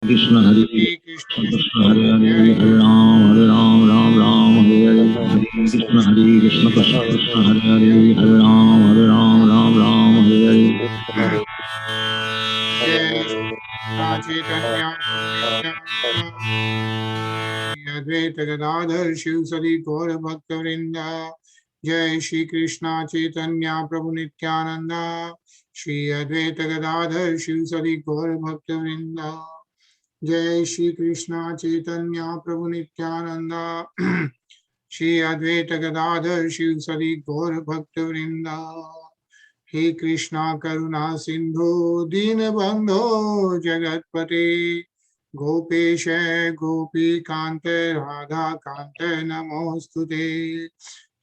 Krishna Hare Krishna Krishna Hare Hare Hare Ram Ram Ram Hare Hare Hare Krishna Krishna Krishna Hare Hare Hare Ram Ram Hare Hare Chaitanya Advaita Gadadhar Shiv Sadi Gaur Bhakta Vrinda Jai Shri Krishna Chaitanya Prabhu Nityananda Shri Advaita Gadadhar Shiv Sadi Gaur Bhakta Vrinda Jai Shri Krishna Chaitanya Prabhu Nityananda Shri Advaita Gadadhar Shiv Sadi Gaur Bhakta Vrinda हे कृष्णा करुणा सिंधु दीनबंधो जगतपते गोपेश गोपी कांत राधा कांत नमोस्तुते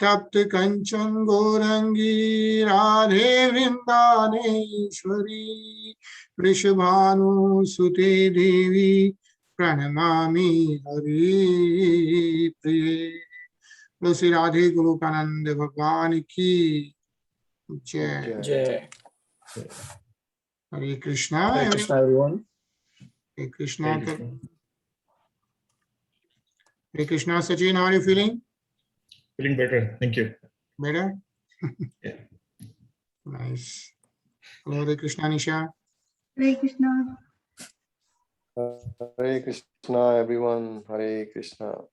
तप्त कंचन गौरंगी राधे वृंदानेश्वरी वृषभानुसुते देवी प्रणमामि हरिप्रिये। बोलो श्री राधे गोलोकानंद भगवान की जय। Jai. Hare Krishna. Hare Krishna, everyone. Hare Krishna. Hare Krishna. Sachin, how are you feeling? Feeling better. Thank you. Better? Yeah. Nice. Hello, Hare Krishna, Nisha. Hare Krishna. Hare Krishna, everyone. Hare Krishna.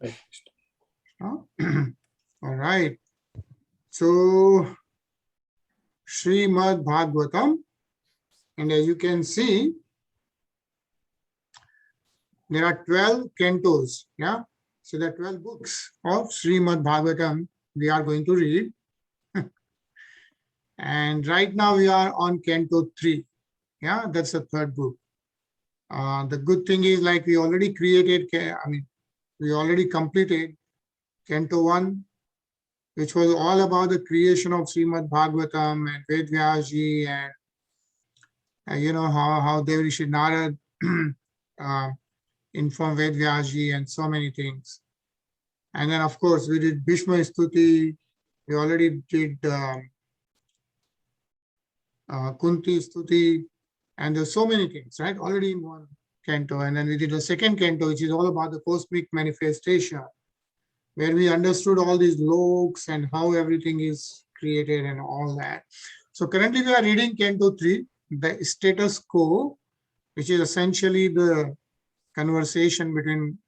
Hare Krishna. All right. So, Srimad Bhagavatam, and as you can see, there are 12 cantos. Yeah. So there are 12 books of Srimad Bhagavatam we are going to read. And right now we are on Canto 3. Yeah, that's the third book. The good thing is, like, we already created, we already completed Canto 1, which was all about the creation of Srimad Bhagavatam and Ved Vyasji, and you know how Devrishi Narad informed Ved Vyasji and so many things. And then of course we did Bhishma Stuti, we already did Kunti Stuti, and there's so many things, right? Already in one canto. And then we did a second canto, which is all about the cosmic manifestation, where we understood all these loks and how everything is created and all that. So currently we are reading Canto 3, the status quo, which is essentially the conversation between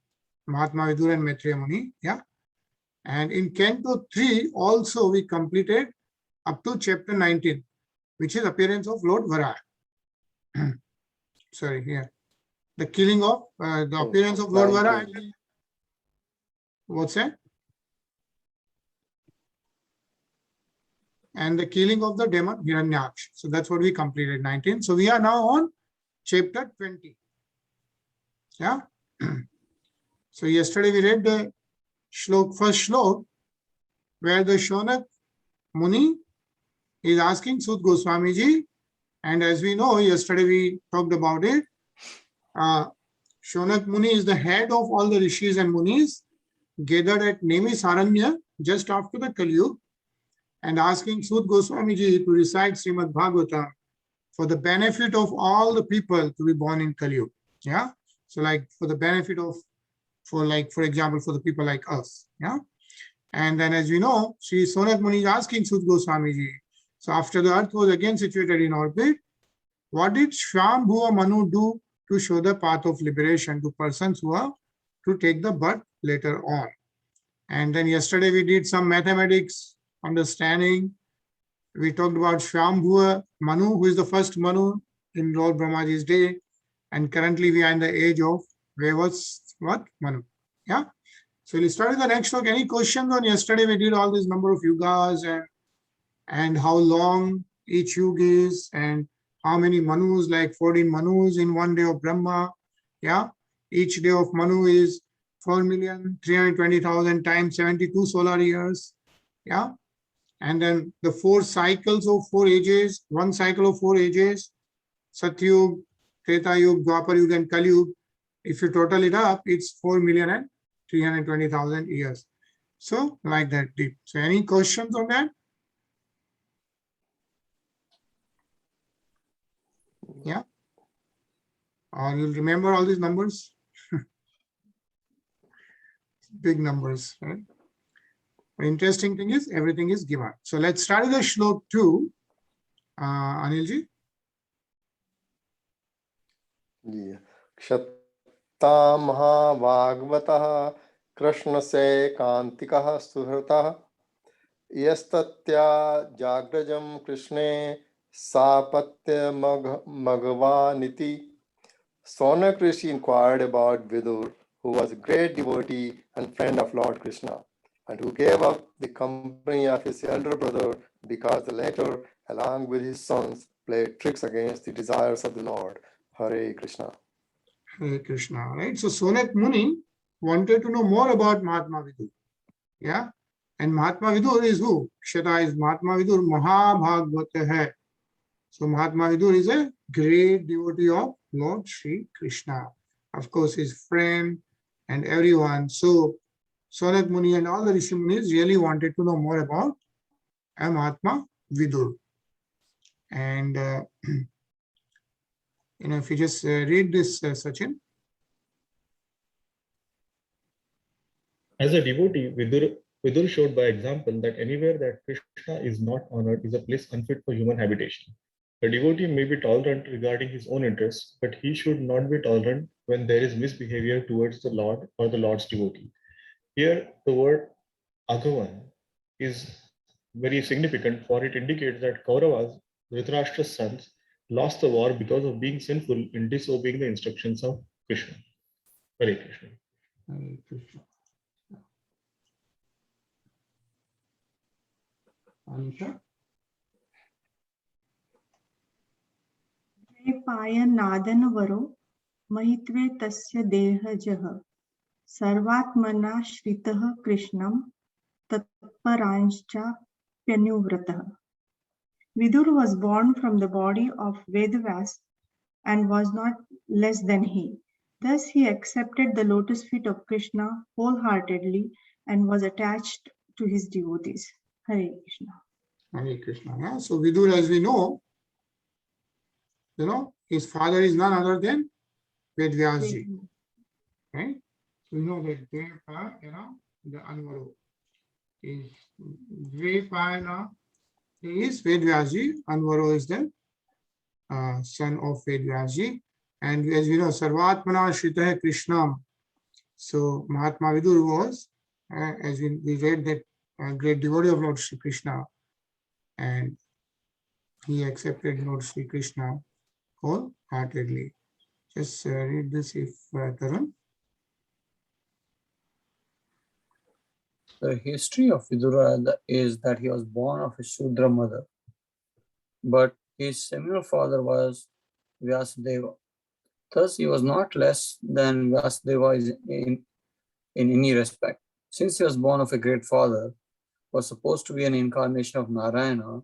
Mahatma Vidura and Maitreya Muni. Yeah. And in Canto 3 also we completed up to chapter 19, which is appearance of Lord Varaha. Sorry, here. The killing of, the appearance of Lord Varaha. What's that? And the killing of the demon Hiranyaksha. So that's what we completed, 19. So we are now on chapter 20. Yeah. So yesterday we read the first shlok, where the Shonak Muni is asking Sud Goswami Ji, and as we know, yesterday we talked about it, Shonak Muni is the head of all the rishis and munis gathered at Nemi Saranya just after the Kali Yuga, and asking Sud Goswami Ji to recite Srimad Bhagavatam for the benefit of all the people to be born in Kali Yuga. Yeah. So like for the benefit of, for example, for the people like us. Yeah. And then as we know, Sri Shonak Muni is asking Sud Goswami Ji. So after the earth was again situated in orbit, what did Shambhuva Manu do to show the path of liberation to persons who are to take the birth later on? And then yesterday we did some mathematics understanding. We talked about Shambhuva Manu, who is the first Manu in Lord Brahmaji's day. And currently we are in the age of where was what? Manu. Yeah. So we'll start with the next talk. Any questions on yesterday? We did all this number of yugas and how long each yuga is and how many Manus, like 14 Manus in one day of Brahma. Yeah. Each day of Manu is 4,320,000 times 72 solar years. Yeah. And then the 4 cycles of 4 ages, one cycle of 4 ages, Satyug, Treta Yuga, Dwapar Yuga, and Kali Yuga. If you total it up, it's 4,320,000 years. So like that deep. So any questions on that? Yeah. Or you'll remember all these numbers? Big numbers, right? The interesting thing is everything is given. So let's start with the shlok 2. Anilji. जी क्षत्ता महाभागवतः कृष्ण से कांतिकः सुहृतः यस्तत्या जाग्रजं कृष्णे सापत्य मघवानिति. Sonak Rishi inquired about Vidur, who was a great devotee and friend of Lord Krishna, and who gave up the company of his elder brother because the latter, along with his sons, played tricks against the desires of the Lord. Hare Krishna. Hare Krishna, right? So Sonak Muni wanted to know more about Mahatma Vidur. Yeah. And Mahatma Vidur is who? Kshata is Mahatma Vidur Mahabhagavata hai. So Mahatma Vidur is a great devotee of Lord Shri Krishna. Of course, his friend and everyone. So Sonak Muni and all the Rishi Munis really wanted to know more about Mahatma Vidur. And if you just read this, Sachin. As a devotee, Vidur showed by example that anywhere that Krishna is not honored is a place unfit for human habitation. A devotee may be tolerant regarding his own interests, but he should not be tolerant when there is misbehavior towards the Lord or the Lord's devotee. Here, the word Agavan is very significant, for it indicates that Kauravas, Dhritarashtra's sons, lost the war because of being sinful in disobeying the instructions of Krishna. Hare Krishna. Hare Krishna. Anisha? पायनादनवरो महित्वे तस्य देहजः सर्वात्मना श्रितः कृष्णं तत्परांश्चाप्यनुव्रतः. Vidur was born from the body of Vedavas and was not less than he. Thus he accepted the lotus feet of Krishna wholeheartedly and was attached to his devotees. Hare Krishna. Hare Krishna. Yeah? So Vidur, as we know, his father is none other than Vedvyasji. Right? So we know that Deva, the Anvaru is Dvepayana. He is Vedvyasji. Anvaru is the son of Vedvyasji. And as we know, Sarvatmana Shritaha Krishnam. So Mahatma Vidur was, as we read, that great devotee of Lord Shri Krishna. And he accepted Lord Shri Krishna wholeheartedly. Just read this if Tarun. The history of Vidura is that he was born of a Shudra mother, but his seminal father was Vyasadeva. Thus, he was not less than Vyasadeva in any respect. Since he was born of a great father, was supposed to be an incarnation of Narayana,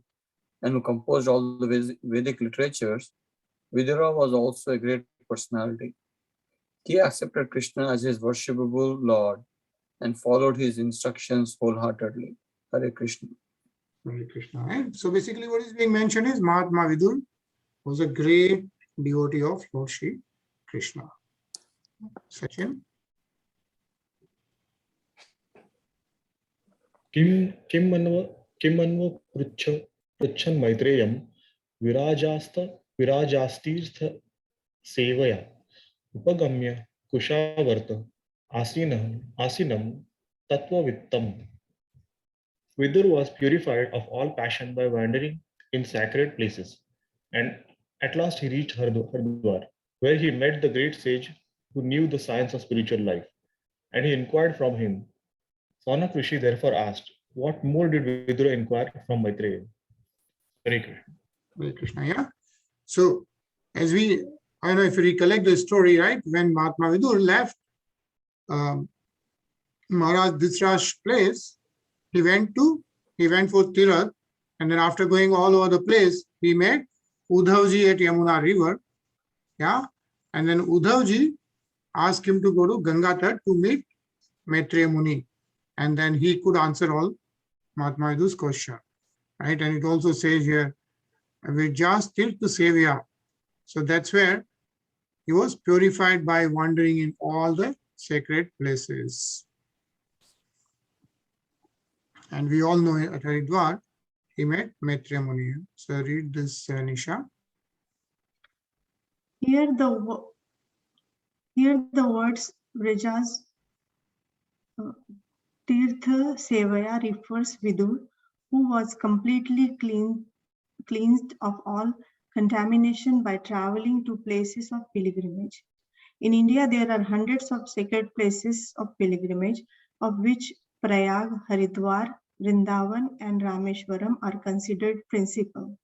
and who composed all the Vedic literatures, Vidura was also a great personality. He accepted Krishna as his worshipable Lord and followed his instructions wholeheartedly. Hare Krishna. Hare Krishna. And so basically what is being mentioned is Mahatma Vidur was a great devotee of Lord Shri Krishna. Sachin? किं मन्व पृच्छन् मैत्रेयं विराजास्तीर्थ सेवया उपगम्य Kushavarta आसीनं तत्त्ववित्तम्. Vidur was purified of all passion by wandering in sacred places, and at last he reached Hardwar, where he met the great sage who knew the science of spiritual life, and he inquired from him. Sonak Rishi therefore asked, what more did Vidura inquire from Maitreya? Hare Krishna. Hare Krishna, yeah. So, I know if you recollect the story, right, when Mahatma Vidur left Maharaj Dhritarashtra's place, he went for Tirath, and then after going all over the place, he met Uddhavji at Yamuna river, yeah, and then Uddhavji asked him to go to Gangatar to meet Maitreya Muni, and then he could answer all Mahatma Vidur's question, right? And it also says here, Vijjas Tirtha Sevya. So that's where he was purified by wandering in all the sacred places. And we all know at Haridwar, he met Maitreya Muni. So read this, Nisha. Here the words Vraja's Tirtha Sevaya refers Vidur, who was completely cleansed of all contamination by traveling to places of pilgrimage. In India, there are hundreds of sacred places of pilgrimage, of which Prayag, Haridwar, Vrindavan, and Rameshwaram are considered principal.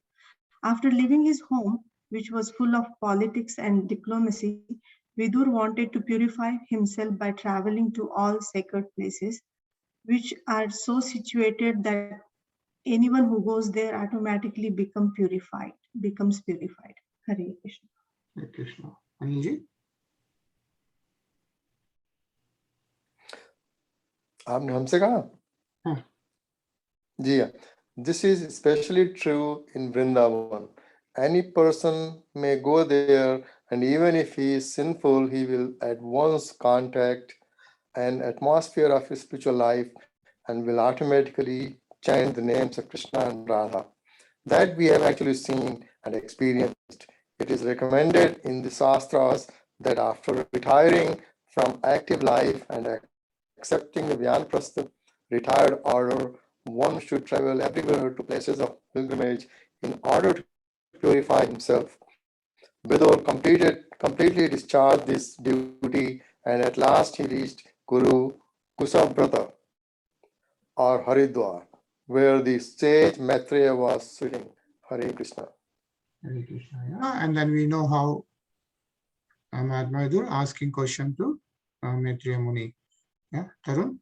After leaving his home, which was full of politics and diplomacy, Vidur wanted to purify himself by traveling to all sacred places, which are so situated that anyone who goes there automatically becomes purified. Hare Krishna. Hare Krishna. Anilji? आपने हमसे कहा हाँ. जी हाँ. This is especially true in Vrindavan. Any person may go there, and even if he is sinful, he will at once contact an atmosphere of his spiritual life and will automatically chant the names of Krishna and Radha. That we have actually seen and experienced. It is recommended in the Shastras that after retiring from active life and accepting the Vyanprastha retired order, one should travel everywhere to places of pilgrimage in order to purify himself. Vidur completely discharged this duty, and at last he reached Guru Kusabrata or Haridwar, where the sage Maitreya was sitting. Hare Krishna. Hare Krishna. Yeah. And then we know how Mahatma Vidur asking question to Maitreya Muni. Yeah, Tarun?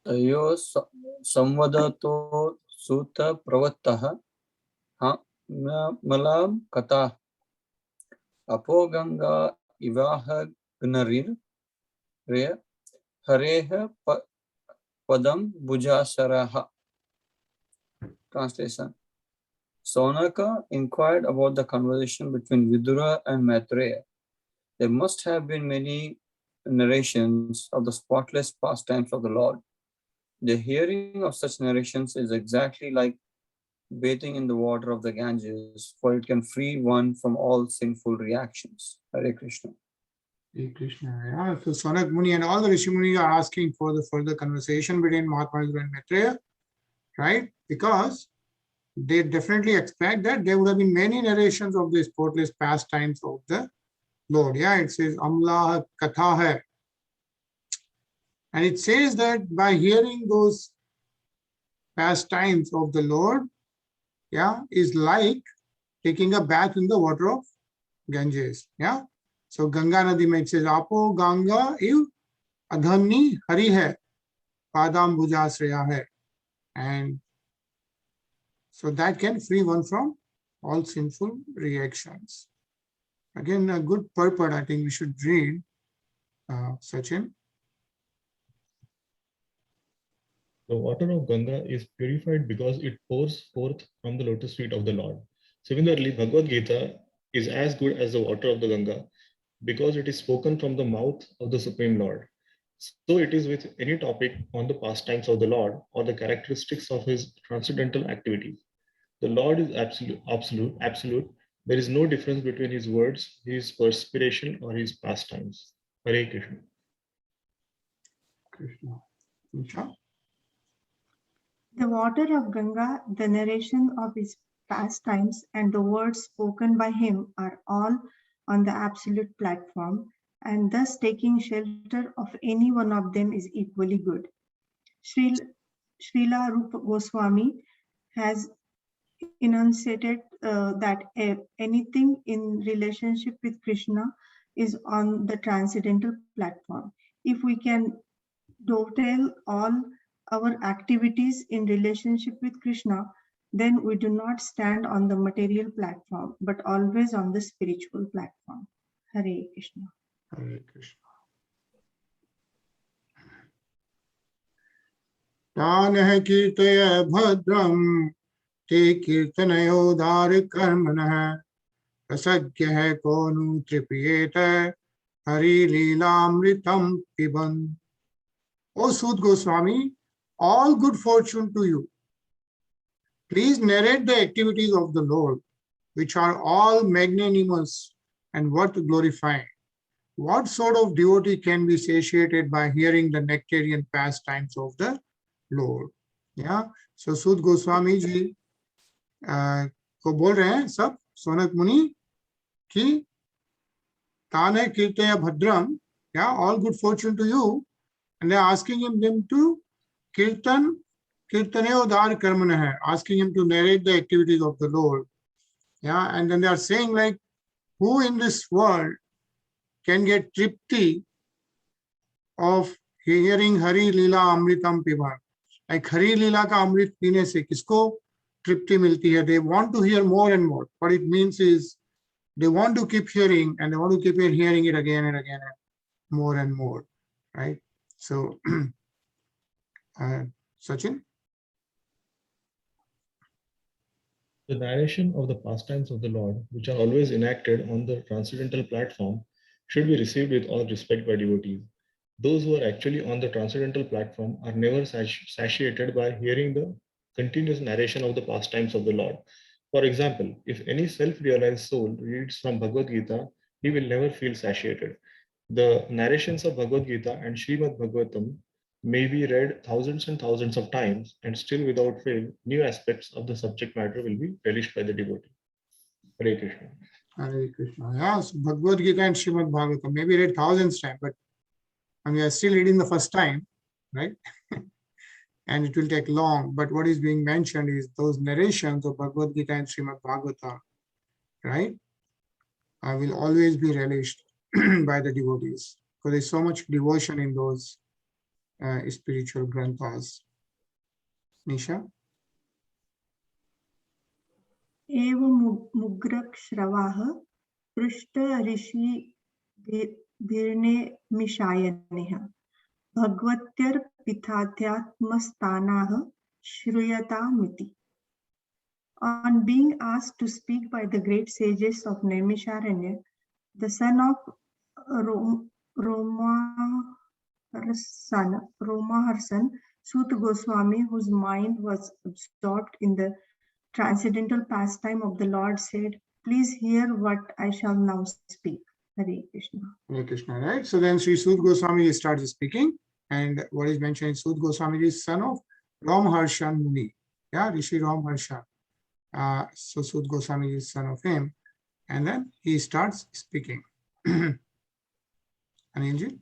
तयो संवदतो सूत प्रवत्तः मलाम कथा अपो गंगा इवाह ग्नरिर रे हरेह padam bujasaraha. Translation. Sonaka inquired about the conversation between Vidura and Maitreya. There must have been many narrations of the spotless pastimes of the Lord. The hearing of such narrations is exactly like bathing in the water of the Ganges, for it can free one from all sinful reactions. Hare Krishna. Hare Krishna. Yeah. So Sanak Muni and all the Rishi Muni are asking for the further conversation between Mahatma Vidur and Maitreya, right? Because they definitely expect that there would have been many narrations of the sportless pastimes of the Lord. Yeah, it says Amla Katha hai. And it says that by hearing those pastimes of the Lord, yeah, is like taking a bath in the water of Ganges. Yeah. So Ganga Nadi mein it says Apo Ganga iv adhamni hari hai padam bujasraya hai. And so that can free one from all sinful reactions. Again, a good purport I think we should read, Sachin. The water of Ganga is purified because it pours forth from the lotus feet of the Lord. Similarly, Bhagavad Gita is as good as the water of the Ganga because it is spoken from the mouth of the Supreme Lord. So it is with any topic on the pastimes of the Lord or the characteristics of his transcendental activities. The Lord is absolute. There is no difference between his words, his perspiration, or his pastimes. Hare Krishna. Krishna. Nisha? The water of Ganga, the narration of his pastimes, and the words spoken by him are all on the absolute platform, and thus taking shelter of any one of them is equally good. Srila Rupa Goswami has enunciated that anything in relationship with Krishna is on the transcendental platform. If we can dovetail all our activities in relationship with Krishna, then we do not stand on the material platform, but always on the spiritual platform. Hare Krishna. Hare Krishna. तान है कीर्तय भद्रम ते कीर्तनयोदार कर्मणः रसज्ञ है को नु तृप्येत Hari लीलामृतम पिबन. O Sud Goswami, all good fortune to you. Please narrate the activities of the Lord, which are all magnanimous and worth glorifying. What sort of devotee can be satiated by hearing the nectarian pastimes of the Lord? Yeah. So Sud Goswami ji को बोल रहे हैं सब सोनक मुनि कि ताने कीर्तय भद्रम, yeah, all good fortune to you. And they're asking them to kirtane udar karmana, asking him to narrate the activities of the Lord. Yeah, and then they are saying like, who in this world can get tripti of hearing Hari Leela Amritam Piban? Like Hari Leela ka Amrit pine se kisko tripti milti hai? They want to hear more and more. What it means is they want to keep hearing and they want to keep hearing it again and again and more, right? So, Sachin? The narration of the pastimes of the Lord, which are always enacted on the transcendental platform, should be received with all respect by devotees. Those who are actually on the transcendental platform are never satiated by hearing the continuous narration of the pastimes of the Lord. For example, if any self-realized soul reads from Bhagavad Gita, he will never feel satiated. The narrations of Bhagavad Gita and Srimad Bhagavatam may be read thousands and thousands of times, and still without fail, new aspects of the subject matter will be relished by the devotee. Hare Krishna. Hare Krishna. Yeah, so Bhagavad Gita and Srimad Bhagavatam may be read thousands times, but and we are still reading the first time, right? And it will take long. But what is being mentioned is those narrations of Bhagavad Gita and Srimad Bhagavatam, right? Will always be relished by the devotees because there's so much devotion in those spiritual granthas. Nisha? एव मुग्रक श्रवाः पृष्ठ ऋषि धीर्णे मिशायनेः भगवत्यर्पिताध्यात्मस्थानाः श्रूयतामिति. On being asked to speak by the great sages of Naimisharanya, the son of Romaharsan, Sut Goswami, whose mind was absorbed in the transcendental pastime of the Lord, said, "Please hear what I shall now speak." Hare Krishna. Hare Krishna, right? So then Sri Sud Goswami starts speaking, and what is mentioned is Sud Goswami is son of Ramharshan Muni. Yeah, Rishi Ramharshan. So Sud Goswami is son of him, and then he starts speaking. Anilji?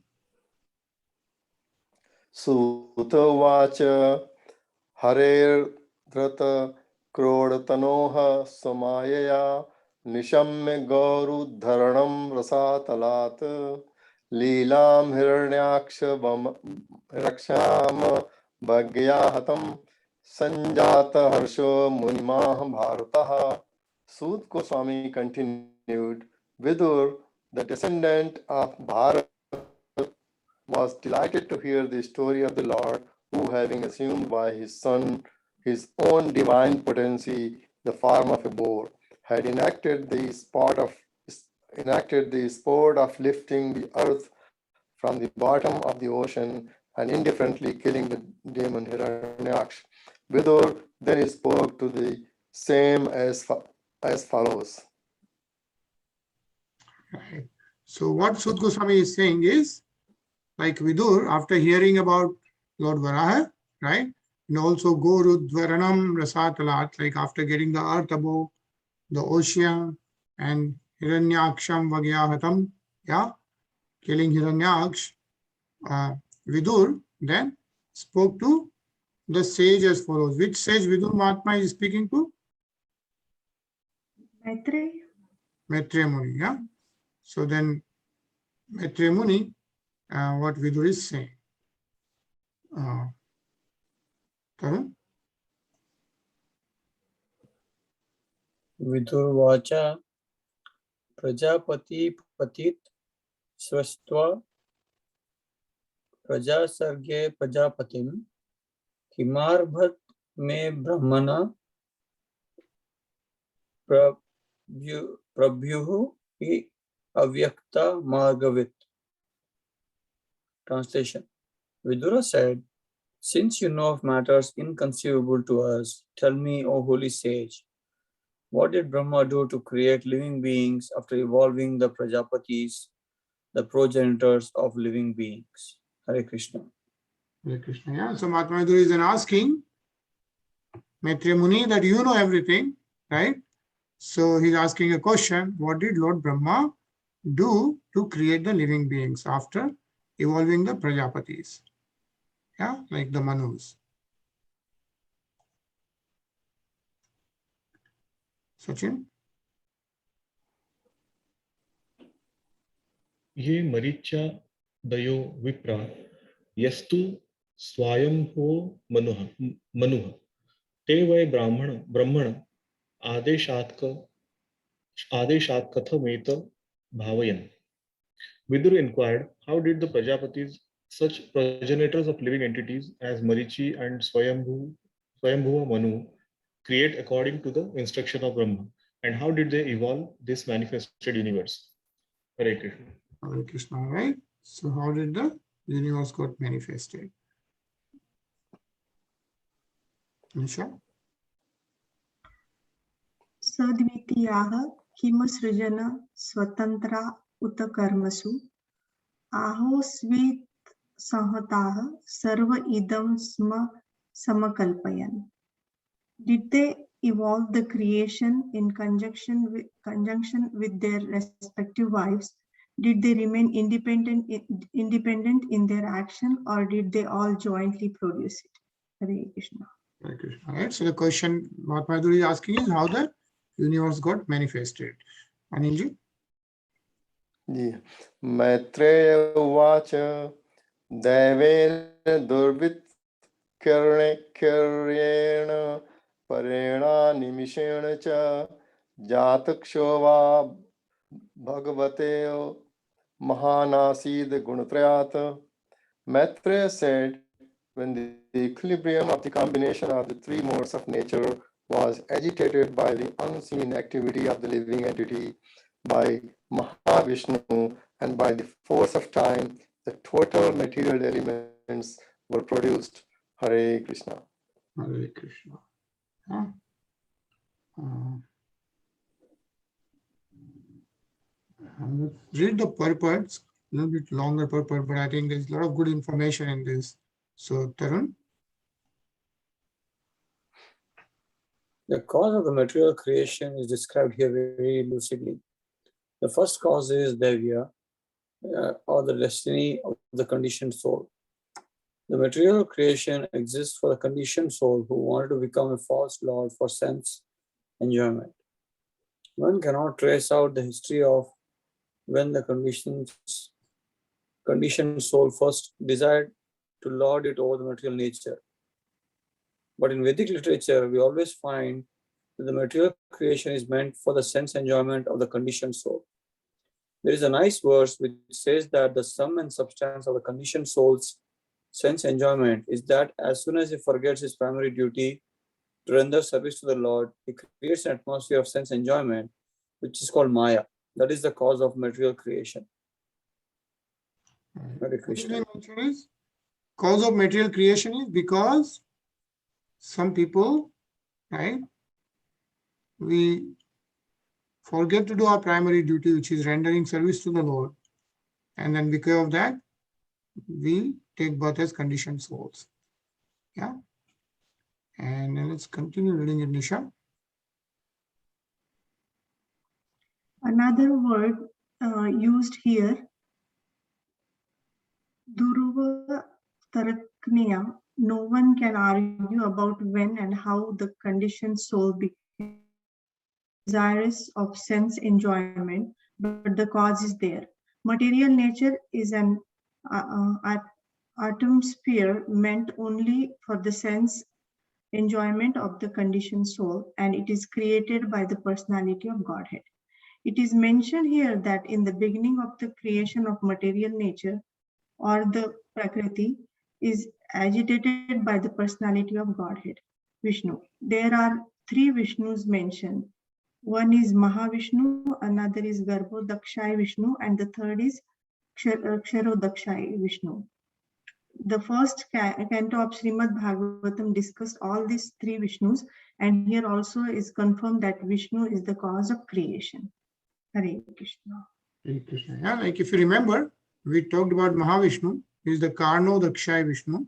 Suta vacha Harer Dhrata Krodtanoha Samayaya Nishamme Gauru Dharanam Rasatalat Leelam Hiranyaksha Raksham Bhagyahatam Sanjata Harsho Munimah Bharataha. Sud Goswami continued, Vidur, the descendant of Bharat, was delighted to hear the story of the Lord, who, having assumed by his son his own divine potency, the form of a boar, had enacted the sport of lifting the earth from the bottom of the ocean and indifferently killing the demon Hiranyaksha. Vidur then he spoke to the same as follows. Right. So what Sud Goswami is saying is, like Vidur, after hearing about Lord Varaha, right? And also Gorudvaranam Rasatalat, like after getting the earth above the ocean and Hiranyaksham Vagyahatam, yeah, killing Hiranyaksh, Vidur then spoke to the sage as follows. Which sage Vidur Mahatma is speaking to? Maitreya Muni, yeah. So then Maitreya Muni, what Vidur is saying. Tarun? Vidur vacha Prajapati Patit Swastva Prajasarge Prajapatim Kimarbhat me Brahmana Prabhyuhu hi avyakta margavit. Translation. Vidura said, since you know of matters inconceivable to us, tell me, O holy sage, what did Brahma do to create living beings after evolving the Prajapatis, the progenitors of living beings? Hare Krishna. Hare Krishna. Yeah. So Mahatma Vidura is then asking Maitreya Muni that you know everything, right? So he's asking a question, what did Lord Brahma do to create the living beings after evolving the Prajapatis? Yeah, like the Manus. Sachin? ये मरीचा दयो विप्रा यस्तु स्वायंभो मनुः ते वै ब्रह्मण आदेशात् कथमेत भावयन्. Vidur inquired, how did the Prajapatis, such progenitors of living entities as Marichi and Swayambhuva Manu, create according to the instruction of Brahma? And how did they evolve this manifested universe? Hare Krishna. Hare Krishna, right? So how did the universe got manifested? Nisha? Sadvitiyaha kimasrujana swatantra uta karmasu ahosvit sahataha sarva idam samakalpayan. Did they evolve the creation in conjunction with their respective wives? Did they remain independent in their action, or did they all jointly produce it? Hare Krishna. Hare Krishna, right? So the question Mahatma Vidura is asking is how the universe got manifested. Anilji? जी मैत्रेय उवाच दैवेन दुर्वित्कर्णेण परेणा निमिषेण च जातक्षो वा भगवते महानासीद गुणत्रयात्. Maitreya said, when the equilibrium of the combination of the three modes of nature was agitated by the unseen activity of the living entity, by Mahavishnu, and by the force of time, the total material elements were produced. Hare Krishna. Hare Krishna. Huh? Let's read the purports, a little bit longer purport, but I think there's a lot of good information in this. So, Tarun? The cause of the material creation is described here very lucidly. The first cause is Devya, or the destiny of the conditioned soul. The material creation exists for the conditioned soul who wanted to become a false lord for sense enjoyment. One cannot trace out the history of when the conditioned soul first desired to lord it over the material nature. But in Vedic literature, we always find that the material creation is meant for the sense enjoyment of the conditioned soul. There is a nice verse which says that the sum and substance of the conditioned soul's sense enjoyment is that as soon as he forgets his primary duty to render service to the Lord, he creates an atmosphere of sense enjoyment, which is called Maya. That is the cause of material creation. Hare Krishna. Cause of material creation is because some people, right, we forget to do our primary duty, which is rendering service to the Lord. And then because of that, we take birth as conditioned souls. Yeah. And then let's continue reading it, Nisha. Another word used here, Duruva Tarakniya. No one can argue about when and how the conditioned soul became desirous of sense enjoyment, but the cause is there. Material nature is an atmosphere meant only for the sense enjoyment of the conditioned soul, and it is created by the personality of Godhead. It is mentioned here that in the beginning of the creation of material nature, or the Prakriti, is agitated by the personality of Godhead, Vishnu. There are three Vishnus mentioned. One is Mahavishnu, another is Garbhodakshai Vishnu, and the third is Ksharodakshai Vishnu. The first canto of Srimad Bhagavatam discussed all these three Vishnus, and here also is confirmed that Vishnu is the cause of creation. Hare Krishna. Hare Krishna. Yeah, like if you remember, we talked about Mahavishnu, he is the Karnodakshay Vishnu.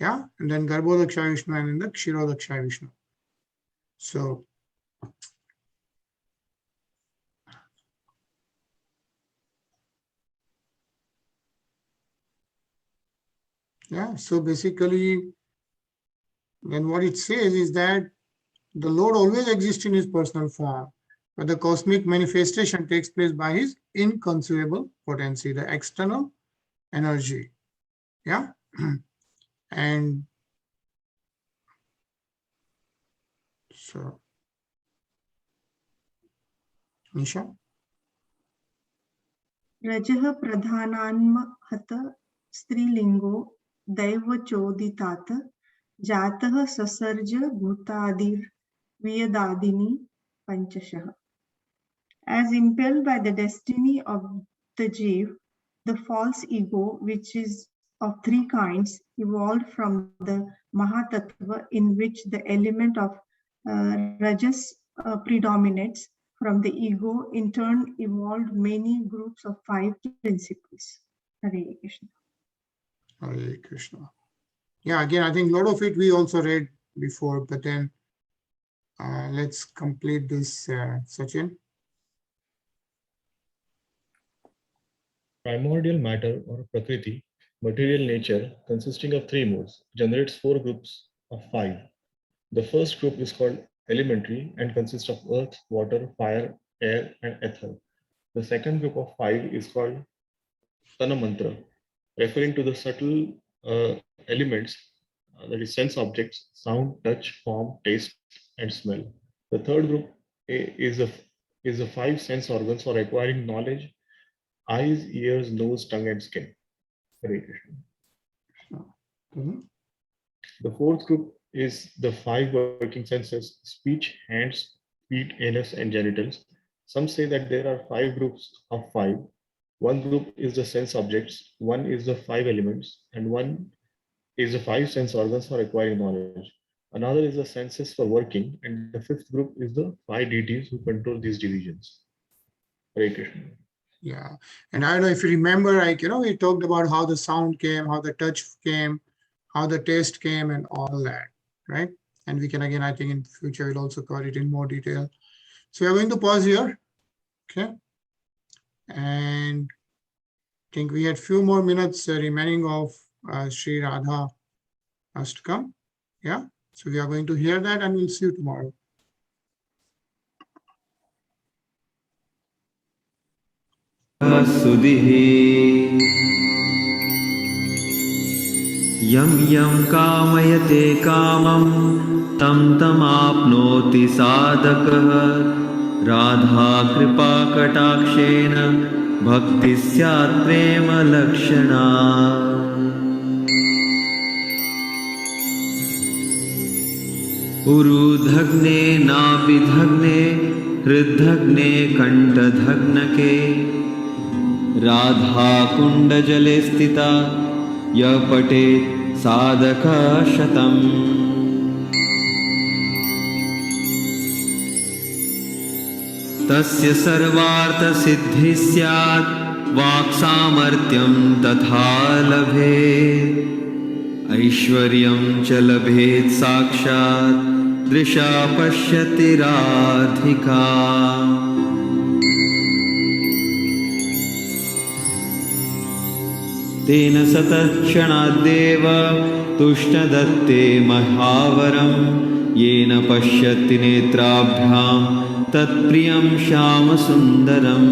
Yeah, and then Garbhodakshay Vishnu and then the Kshirodakshay Vishnu. So, yeah, so basically, then what it says is that the Lord always exists in his personal form, but the cosmic manifestation takes place by his inconceivable potency, the external energy. Yeah. And so, Nisha? Rajah pradhananmahata strilingo daivachoditat jatah sasarja bhutadir viyadadini panchashah. As impelled by the destiny of the Jeev, the false ego, which is of three kinds, evolved from the Mahatattva, in which the element of Rajas predominates. From the ego, in turn, evolved many groups of 5 principles. Hare Krishna. Hare Krishna. Yeah, again, I think a lot of it we also read before, but then let's complete this, Sachin. Primordial matter or Prakriti, material nature, consisting of 3 modes, generates 4 groups of 5. The first group is called elementary and consists of earth, water, fire, air, and ether. The second group of 5 is called Tanamantra, referring to the subtle elements, that is sense objects, sound, touch, form, taste, and smell. The third group is the 5 sense organs for acquiring knowledge: eyes, ears, nose, tongue, and skin. Hare Krishna. Mhm. The fourth group is the 5 working senses: speech, hands, feet, anus, and genitals. Some say that there are 5 groups of 5. One group is the sense objects, one is the 5 elements, and one is the 5 sense organs for acquiring knowledge. Another is the senses for working, and the 5th group is the 5 deities who control these divisions. Hare Krishna. Yeah, and I don't know if you remember, like, we talked about how the sound came, how the touch came, how the taste came, and all that, right? And we can, again, I think in future we'll also cover it in more detail. So we're going to pause here, okay? And I think we had few more minutes remaining of Sri Radha Ashtakam. Yeah, so we are going to hear that, and we'll see you tomorrow. सुधिः यं यं कामयते कामं तं तमाप्नोति साधकः राधा कृपा कटाक्षेन भक्ति स्यात् प्रेम लक्षणा उरुधग्ने नाभिधग्ने हृद्धग्ने कण्ठधग्नके राधा कुंड जले स्थिता यः पठेत् साधकः शतम् तस्य सर्वार्थ सिद्धि स्यात् वाक्सामर्थ्यं तथा लभेत् ऐश्वर्यं च लभेत् साक्षात् दृशा पश्यति राधिका तेन सतक्षणाद्देव तुष्णदत्ते महावरं येन पश्यति नेत्राभ्यां तत्प्रियं श्यामसुन्दरम्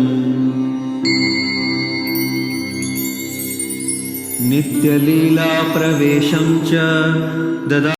नित्यलीलाप्रवेशं च ददा